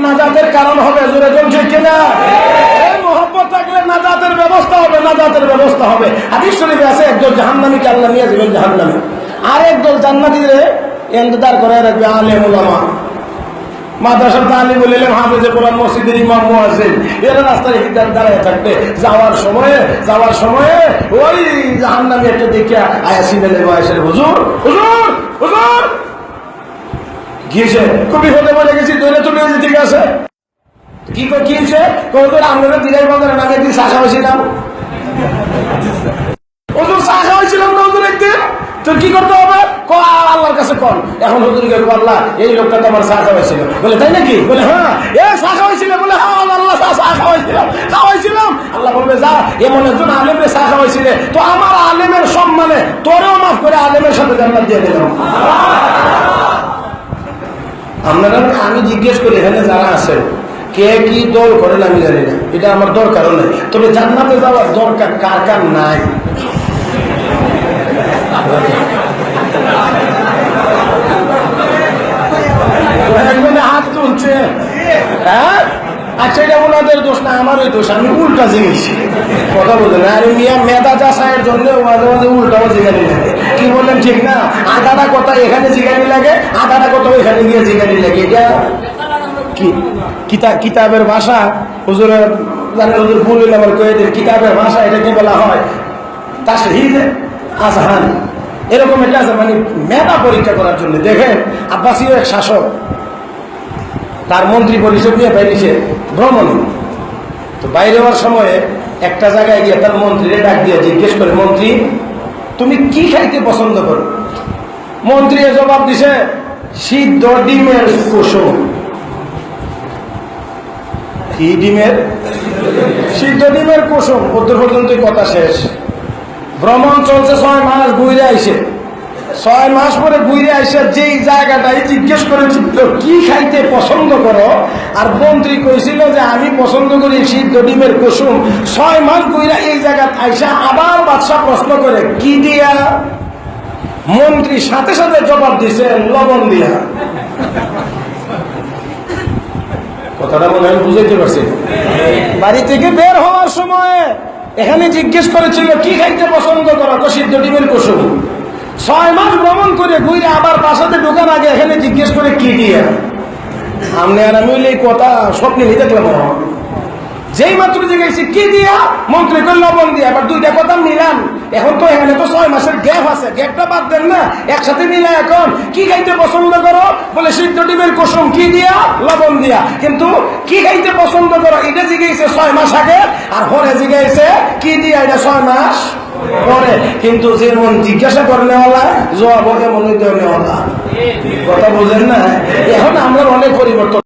নাজাতের কারণ হবে। জোরে বলছে কিনা? এই মহব্বত থাকলে নাজাতের ব্যবস্থা হবে, নাজাতের ব্যবস্থা হবে। হাদিস শরীফে আছে একদল জাহান্নামীকে আল্লাহ নিয়ে যাবেন জাহান্নামে, আর একদল জান্নাতীরে ইন্তজার করে রাখবে আলেম উলামা, মাদ্রাসার তালিম ইলম, হাফেজে কোরআন, মসজিদের ইমাম, মুয়াজ্জিন, এরা রাস্তায় দাঁড়ায় থাকবে। যাওয়ার সময়ে ওই জাহান্নামী একটা দেখিয়া আয়াসি মেলে বয়সের হুজুর হুজুর হুজুর গিয়েছে, কবি হতে বলে গেছি দৈরে চলে গেছে। ঠিক আছে, কি হয়েছে? আমরা দিনের বাজারে নামে একদিন চা খাওয়াইছিলাম, হুজুর চা খাওয়াইছিলাম না হুজুর একদিন। তো কি করতে হবে? আল্লাহর কাছে কন। এখন হুজুরকে আল্লাহ এই লোকটা তো আমার চা খাওয়াইছিল। বলে তাই নাকি? বলে হ্যাঁ। এ চা খাওয়াইছিল? বলে হ্যাঁ আল্লাহ চা খাওয়াইছিলাম। আল্লাহ বলবে যা, এমন একজন আলেমে চা খাওয়াইছিলে, তো আমার আলেমের সম্মানে তোরেও মাফ করে আলেমের সাথে জান্নাত দিয়ে দিলাম। আপনারা, আমি জিজ্ঞেস করি এখানে যারা আছেন কে কি দল করেন আমি জানি না, এটা আমার দরকারও নাই। তবে জান্নাতে যাওয়ার দরকার কার কার নাই? হাত তুলছে। হ্যাঁ, আচ্ছা, এটা ওনাদের দোষ না, আমারই দোষ, আমি উল্টা জিনিস কথা বলতে না। আরে মিয়া, মেধা চাষায়ের জন্য মাঝে মাঝে উল্টাও জিগানি লাগে। কি বললেন ঠিক না? আধাটা কথা এখানে জিগানি লাগে, আধাটা কথা এখানে গিয়ে জিগানি লাগে। এটা কি কিতাবের ভাষা? হুজুরের জানেন, হুজুর ভুল হইলে আমার কয়ে দিন। কিতাবের ভাষা এটাকে বলা হয় তাশহীদ আজহান, এরকম একটা আছে, মানে মেধা পরীক্ষা করার জন্য। দেখেন, আব্বাসীয় এক শাসক তার মন্ত্রী পরিষদ নিয়ে বাইরেছে ভ্রমণ। তো বাইরে হওয়ার সময়ে একটা জায়গায় গিয়ে তার মন্ত্রীরে ডাক দিয়ে জিজ্ঞেস করে, মন্ত্রী তুমি কি খাইতে পছন্দ করো? মন্ত্রী জবাব দিছে, সিদ্ধ ডিমের কুসুম। কি ডিমের? সিদ্ধ ডিমের কুসুম। উত্তর পর্যন্ত কথা শেষ। ভ্রমণ চলছে 6 মাস, ঘুরে আইসে 6 মাস পরে ঘুরে আইসে যেই জায়গাটাই জিজ্ঞেস করেছিল কি খাইতে পছন্দ করো, আর মন্ত্রী কইছিল যে আমি পছন্দ করি সিদ্ধ ডিমের কুসুম। 6 মাস ঘুরে এই জায়গা আইসা আবার বাদশা প্রশ্ন করে কি দিয়া? মন্ত্রী সাথে সাথে জবাব দিছে লবণ দিয়া। কথাটা মনে হয় বুঝাইতে পারছি। বাড়ি থেকে বের হওয়ার সময় এখানে জিজ্ঞেস করেছিল কি খাইতে পছন্দ করো, তো সিদ্ধ ডিমের কুসুম। 6 মাস ভ্রমণ করে ঘুরে আবার বাসাতে ঢোকার আগে এখানে জিজ্ঞেস করে কি দিয়া? আমি আর আমি এই কথা স্বপ্নে নিয়ে দেখলাম। যেই মাত্র জিজ্ঞেস কি দিয়া, মন্ত্রী কই লবণ দিয়া। আবার দুইটা কথা মিলান। এখন তো এখানে তো 6 মাসের গ্যাপ আছে, গ্যাপটা বাদ দেন না, একসাথে মিলা। এখন কি খাইতে পছন্দ করো? বলে সিদ্ধ ডিমের কুসুম। কি দিয়া? লবণ দিয়া। কিন্তু কি খাইতে পছন্দ করো এটা জিজ্ঞেসে 6 মাস আগে, আর পরে জিজ্ঞেসে কি দিয়া, এটা 6 মাস পরে। কিন্তু যেমন জিজ্ঞাসা করলেওয়ালা জবাব এমন হইতে হলেওয়ালা। কথা বোঝেন না? এখন আমরা অনেক পরিবর্তন।